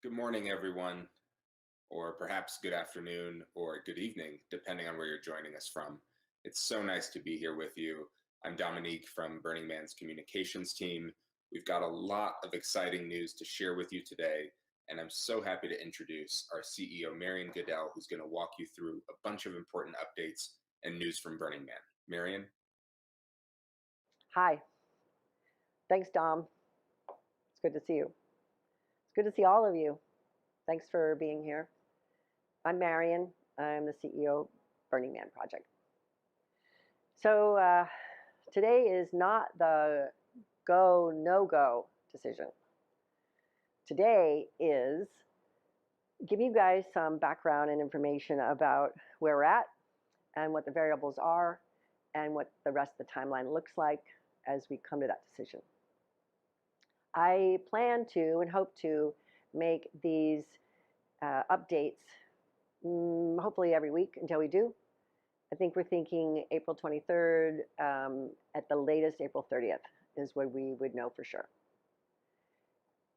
Good morning, everyone, or perhaps good afternoon or good evening, depending on where you're joining us from. It's so nice to be here with you. I'm Dominique from Burning Man's communications team. We've got a lot of exciting news to share with you today, and I'm so happy to introduce our CEO, Marian Goodell, who's going to walk you through a bunch of important updates and news from Burning Man. Marian? Hi. Thanks, Dom. It's good to see you. It's good to see all of you. Thanks for being here. I'm Marian. I'm the CEO of Burning Man Project. So today is not the go, no-go decision. Today is giving you guys some background and information about where we're at and what the variables are and what the rest of the timeline looks like as we come to that decision. I plan to and hope to make these updates hopefully every week until we do. I think we're thinking April 23rd, at the latest April 30th is when we would know for sure.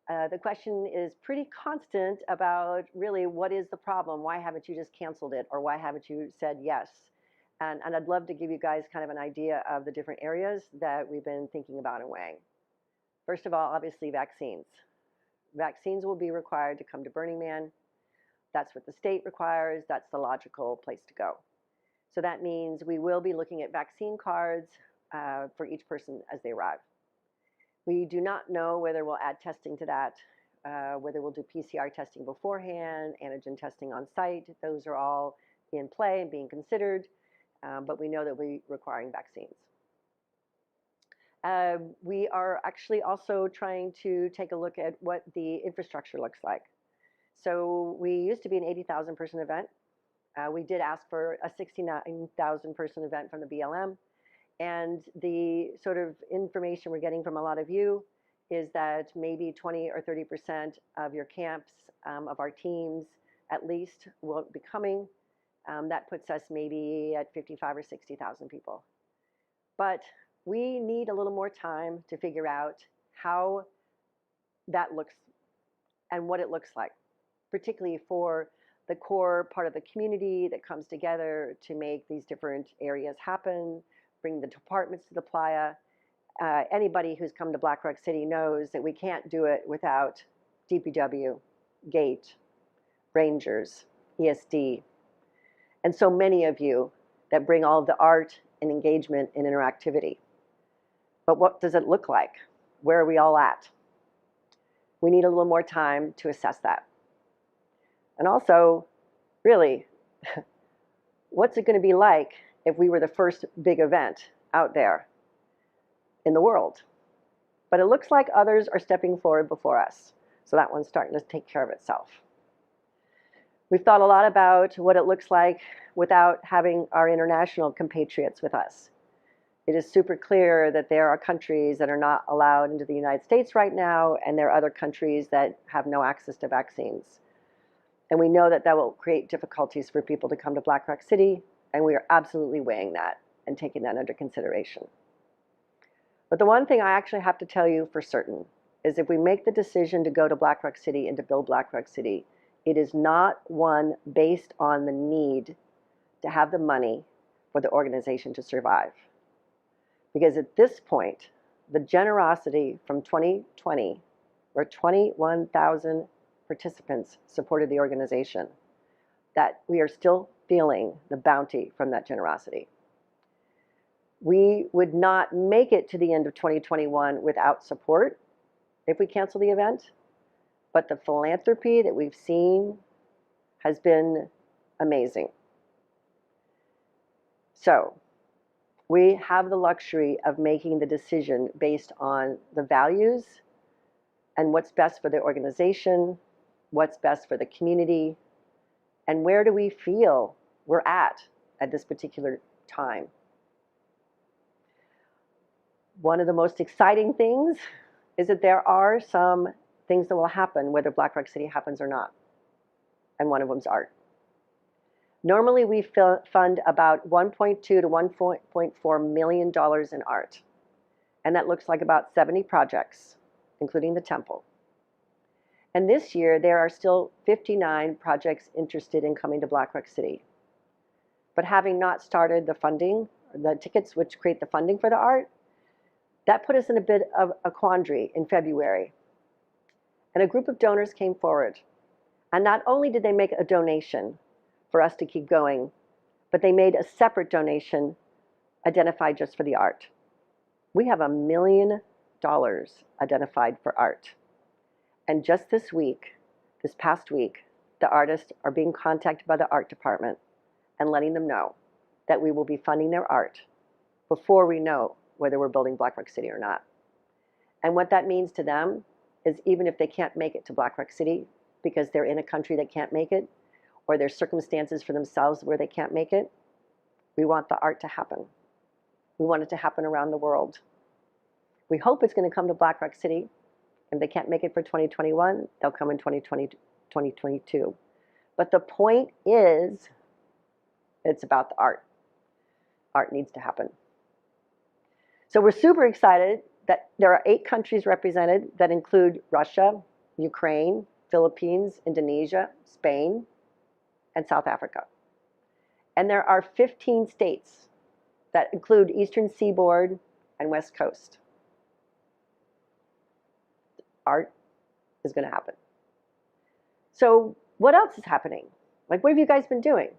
The question is pretty constant about really what is the problem? Why haven't you just canceled it? Or why haven't you said yes? And I'd love to give you guys kind of an idea of the different areas that we've been thinking about and weighing. First of all, obviously vaccines. Vaccines will be required to come to Burning Man. That's what the state requires. That's the logical place to go. So that means we will be looking at vaccine cards for each person as they arrive. We do not know whether we'll add testing to that, whether we'll do PCR testing beforehand, antigen testing on site. Those are all in play and being considered, but we know that we're requiring vaccines. We are actually also trying to take a look at what the infrastructure looks like. So we used to be an 80,000 person event. We did ask for a 69,000 person event from the BLM. And the sort of information we're getting from a lot of you is that maybe 20 or 30% of your camps, of our teams at least, will be coming. That puts us maybe at 55 or 60,000 people. But we need a little more time to figure out how that looks and what it looks like, particularly for the core part of the community that comes together to make these different areas happen, bring the departments to the playa. Anybody who's come to Black Rock City knows that we can't do it without DPW, GATE, Rangers, ESD, and so many of you that bring all of the art and engagement and interactivity. But what does it look like? Where are we all at? We need a little more time to assess that. And also, really, what's it going to be like if we were the first big event out there in the world? But it looks like others are stepping forward before us. So that one's starting to take care of itself. We've thought a lot about what it looks like without having our international compatriots with us. It is super clear that there are countries that are not allowed into the United States right now, and there are other countries that have no access to vaccines. And we know that that will create difficulties for people to come to Black Rock City, and we are absolutely weighing that and taking that under consideration. But the one thing I actually have to tell you for certain is if we make the decision to go to Black Rock City and to build Black Rock City, it is not one based on the need to have the money for the organization to survive. Because at this point, the generosity from 2020, where 21,000 participants supported the organization, that we are still feeling the bounty from that generosity. We would not make it to the end of 2021 without support if we cancel the event, but the philanthropy that we've seen has been amazing. So we have the luxury of making the decision based on the values and what's best for the organization, what's best for the community, and where do we feel we're at this particular time. One of the most exciting things is that there are some things that will happen whether Black Rock City happens or not, and one of them is art. Normally we fund about $1.2 to $1.4 million in art, and that looks like about 70 projects, including the temple. And this year, there are still 59 projects interested in coming to Black Rock City. But having not started the funding, the tickets which create the funding for the art, that put us in a bit of a quandary in February. And a group of donors came forward. And not only did they make a donation for us to keep going, but they made a separate donation identified just for the art. We have $1 million identified for art. And just this past week, the artists are being contacted by the art department and letting them know that we will be funding their art before we know whether we're building Black Rock City or not. And what that means to them is even if they can't make it to Black Rock City because they're in a country that can't make it, or there's circumstances for themselves where they can't make it, we want the art to happen. We want it to happen around the world. We hope it's going to come to Black Rock City. If they can't make it for 2021, they'll come in 2020, 2022. But the point is, it's about the art. Art needs to happen. So we're super excited that there are 8 countries represented that include Russia, Ukraine, Philippines, Indonesia, Spain, and South Africa. And there are 15 states that include Eastern Seaboard and West Coast. Art is going to happen. So what else is happening? Like, what have you guys been doing?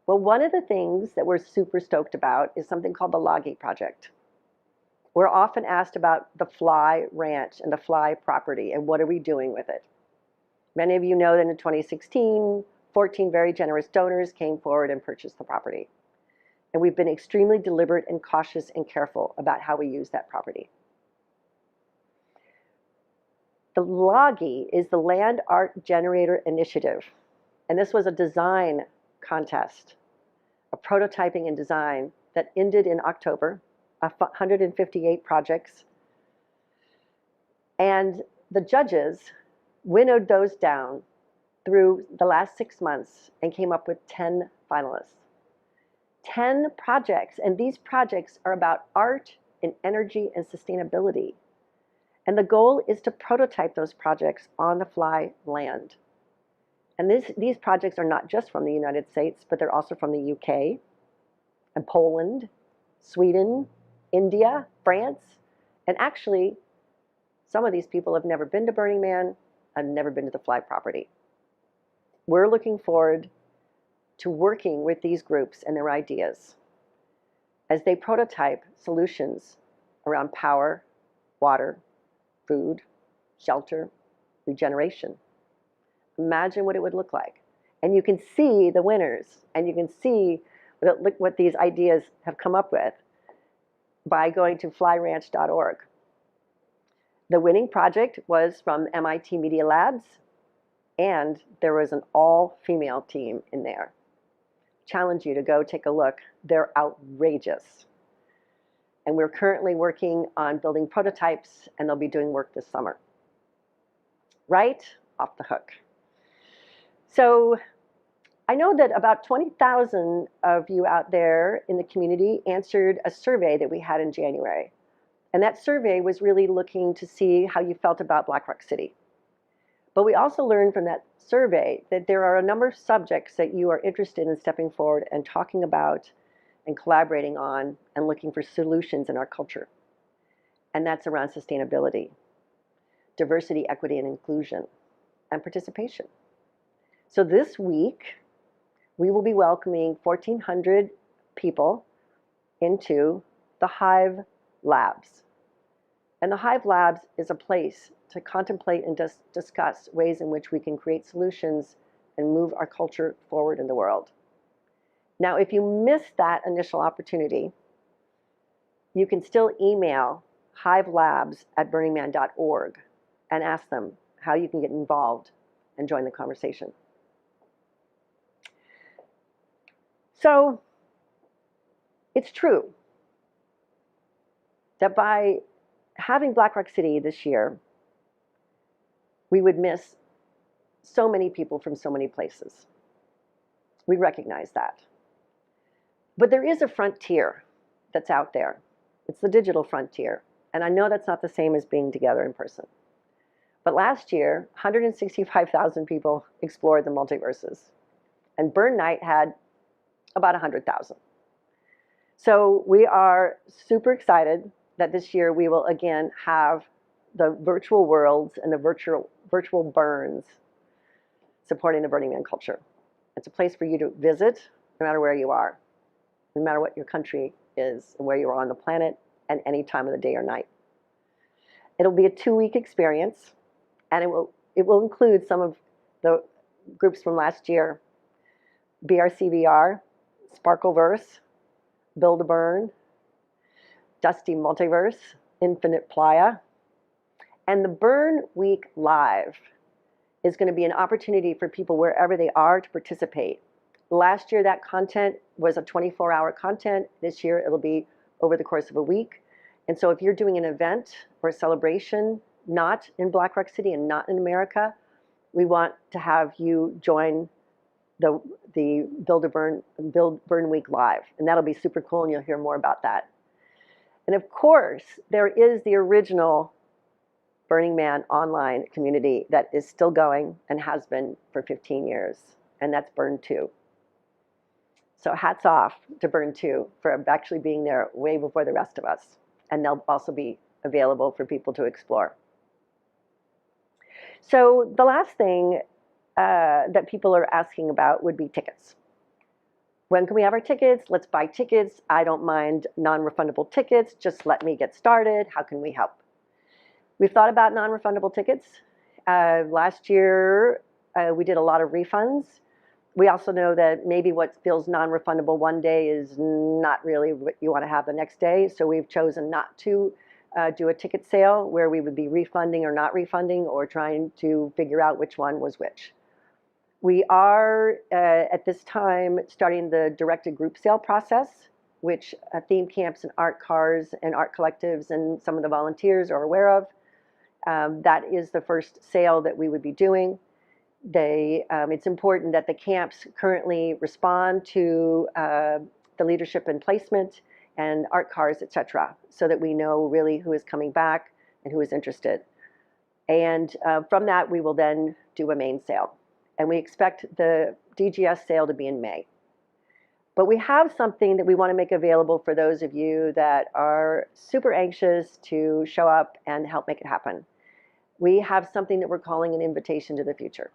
Well, one of the things that we're super stoked about is something called the Loggie Project. We're often asked about the Fly Ranch and the Fly property and what are we doing with it. Many of you know that in 2016, 14 very generous donors came forward and purchased the property. And we've been extremely deliberate and cautious and careful about how we use that property. The Loggie is the Land Art Generator Initiative. And this was a design contest, a prototyping and design that ended in October, 158 projects. And the judges winnowed those down through the last 6 months and came up with 10 finalists. 10 projects, and these projects are about art and energy and sustainability. And the goal is to prototype those projects on the Fly land. And these projects are not just from the United States, but they're also from the UK and Poland, Sweden, India, France, and actually, some of these people have never been to Burning Man and never been to the Fly property. We're looking forward to working with these groups and their ideas as they prototype solutions around power, water, food, shelter, regeneration. Imagine what it would look like. And you can see the winners, and you can see what these ideas have come up with by going to flyranch.org. The winning project was from MIT Media Labs, and there was an all-female team in there. Challenge you to go take a look. They're outrageous. And we're currently working on building prototypes, and they'll be doing work this summer. Right off the hook. So I know that about 20,000 of you out there in the community answered a survey that we had in January. And that survey was really looking to see how you felt about Black Rock City. But we also learned from that survey that there are a number of subjects that you are interested in stepping forward and talking about and collaborating on and looking for solutions in our culture. And that's around sustainability, diversity, equity, and inclusion, and participation. So this week, we will be welcoming 1,400 people into the Hive Labs. And the Hive Labs is a place to contemplate and discuss ways in which we can create solutions and move our culture forward in the world. Now, if you missed that initial opportunity, you can still email hivelabs@burningman.org and ask them how you can get involved and join the conversation. So, it's true that by having Black Rock City this year, we would miss so many people from so many places. We recognize that. But there is a frontier that's out there. It's the digital frontier. And I know that's not the same as being together in person. But last year, 165,000 people explored the multiverses, and Burn Night had about 100,000. So we are super excited that this year we will again have the virtual worlds and the virtual burns supporting the Burning Man culture. It's a place for you to visit no matter where you are, no matter what your country is and where you are on the planet, and any time of the day or night. It'll be a 2-week experience, and it will include some of the groups from last year: BRCVR, Sparkleverse, Build a Burn, Dusty Multiverse, Infinite Playa. And the Burn Week Live is going to be an opportunity for people wherever they are to participate. Last year, that content was a 24-hour content. This year, it'll be over the course of a week. And so if you're doing an event or a celebration not in Black Rock City and not in America, we want to have you join the Build Burn Week Live. And that'll be super cool, and you'll hear more about that. And of course, there is the original Burning Man online community that is still going and has been for 15 years, and that's Burn 2. So hats off to Burn 2 for actually being there way before the rest of us. And they'll also be available for people to explore. So the last thing that people are asking about would be tickets. When can we have our tickets? Let's buy tickets. I don't mind non-refundable tickets. Just let me get started. How can we help? We've thought about non-refundable tickets. Last year, we did a lot of refunds. We also know that maybe what feels non-refundable one day is not really what you want to have the next day. So we've chosen not to do a ticket sale where we would be refunding or not refunding, or trying to figure out which one was which. We are, at this time, starting the directed group sale process, which theme camps and art cars and art collectives and some of the volunteers are aware of. That is the first sale that we would be doing. It's important that the camps currently respond to the leadership and placement and art cars, etc., so that we know really who is coming back and who is interested. And from that, we will then do a main sale. And we expect the DGS sale to be in May. But we have something that we want to make available for those of you that are super anxious to show up and help make it happen. We have something that we're calling an invitation to the future.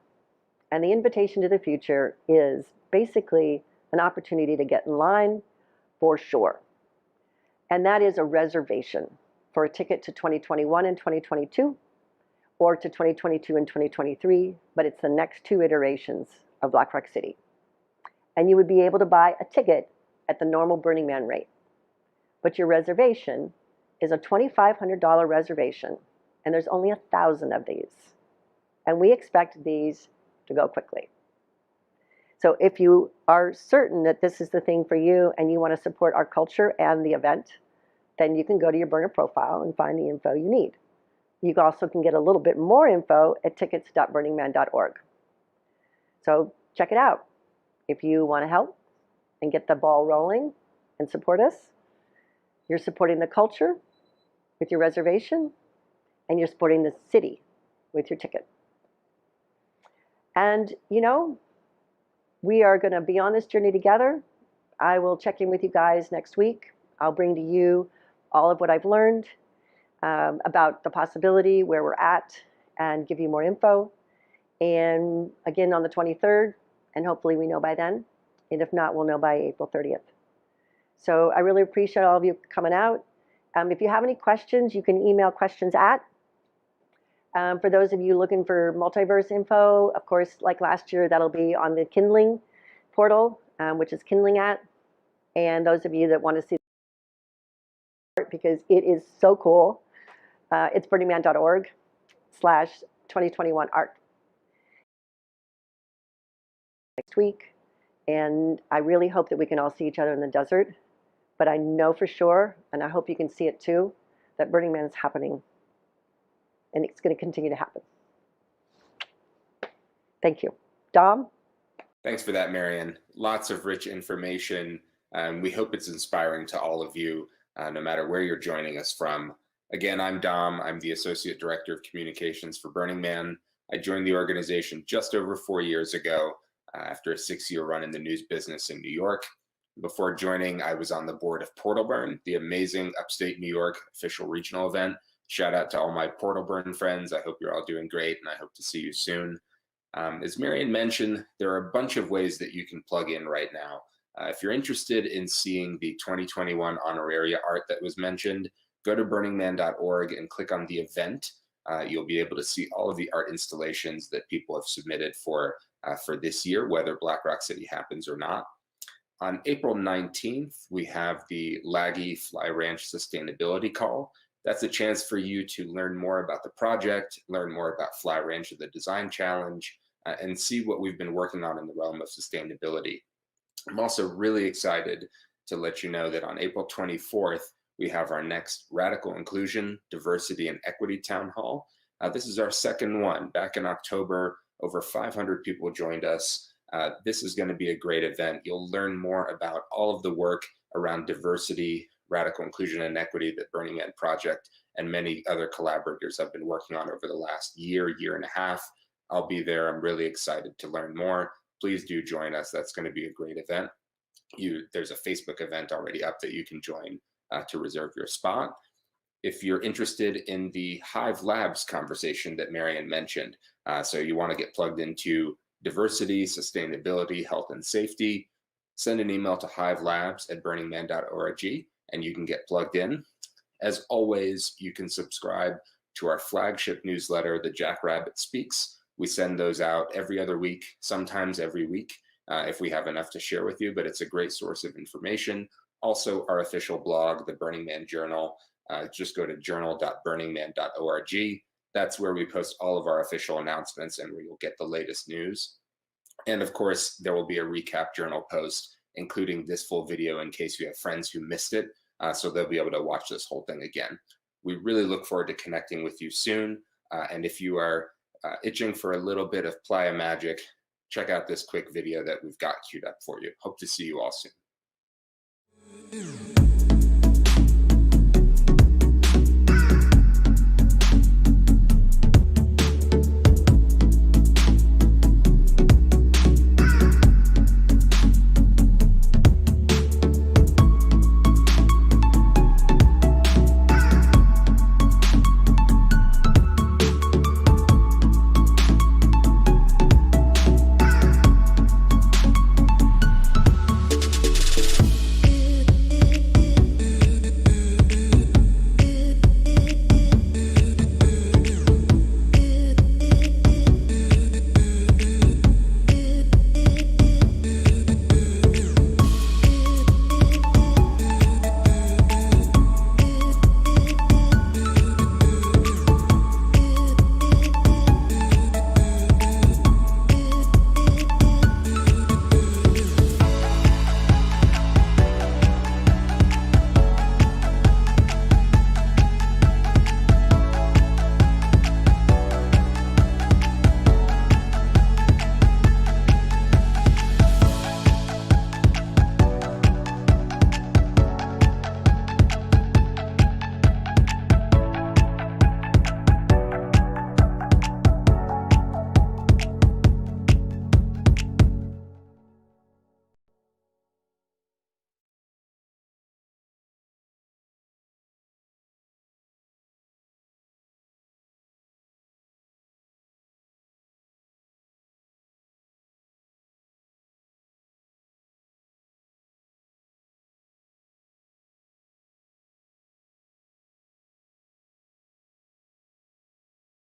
And the invitation to the future is basically an opportunity to get in line for sure. And that is a reservation for a ticket to 2021 and 2022, or to 2022 and 2023, but it's the next 2 iterations of Black Rock City. And you would be able to buy a ticket at the normal Burning Man rate. But your reservation is a $2,500 reservation, and there's only 1,000 of these. And we expect these to go quickly. So if you are certain that this is the thing for you and you want to support our culture and the event, then you can go to your burner profile and find the info you need. You also can get a little bit more info at tickets.burningman.org. So check it out. If you want to help and get the ball rolling and support us, you're supporting the culture with your reservation, and you're supporting the city with your ticket. And, you know, we are going to be on this journey together. I will check in with you guys next week. I'll bring to you all of what I've learned about the possibility, where we're at, and give you more info. And again on the 23rd, and hopefully we know by then. And if not, we'll know by April 30th. So I really appreciate all of you coming out. If you have any questions, you can email questions at. For those of you looking for multiverse info, of course, like last year, that'll be on the Kindling portal, which is Kindling at. And those of you that want to see art, because it is so cool, it's burningman.org/2021art. Next week, and I really hope that we can all see each other in the desert. But I know for sure, and I hope you can see it too, that Burning Man is happening, and it's going to continue to happen. Thank you. Dom? Thanks for that, Marian. Lots of rich information. We hope it's inspiring to all of you, no matter where you're joining us from. Again, I'm Dom. I'm the Associate Director of Communications for Burning Man. I joined the organization just over 4 years ago after a 6-year run in the news business in New York. Before joining, I was on the board of Portal Burn, the amazing upstate New York official regional event. Shout out to all my Portal Burn friends. I hope you're all doing great, and I hope to see you soon. As Marian mentioned, there are a bunch of ways that you can plug in right now. If you're interested in seeing the 2021 honoraria art that was mentioned, go to burningman.org and click on the event. You'll be able to see all of the art installations that people have submitted for this year, whether Black Rock City happens or not. On April 19th, we have the Loggie Fly Ranch Sustainability Call. That's a chance for you to learn more about the project, learn more about Fly Ranch, the design challenge, and see what we've been working on in the realm of sustainability. I'm also really excited to let you know that on April 24th, we have our next Radical Inclusion, Diversity, and Equity Town Hall. This is our second one. Back in October, over 500 people joined us. This is going to be a great event. You'll learn more about all of the work around diversity, radical inclusion, and equity that Burning Man Project and many other collaborators have been working on over the last year and a half. I'll be there. I'm really excited to learn more. Please do join us. That's going to be a great event. There's a Facebook event already up that you can join to reserve your spot. If you're interested in the Hive Labs conversation that Marian mentioned, so you want to get plugged into diversity, sustainability, health, and safety, send an email to hivelabs@burningman.org and you can get plugged in. As always, you can subscribe to our flagship newsletter, The Jackrabbit Speaks. We send those out every other week, sometimes every week, if we have enough to share with you, but it's a great source of information. Also, our official blog, the Burning Man Journal, just go to journal.burningman.org. That's where we post all of our official announcements and where you'll get the latest news. And of course, there will be a recap journal post, including this full video in case you have friends who missed it, so they'll be able to watch this whole thing again. We really look forward to connecting with you soon. And if you are itching for a little bit of playa magic, check out this quick video that we've got queued up for you. Hope to see you all soon.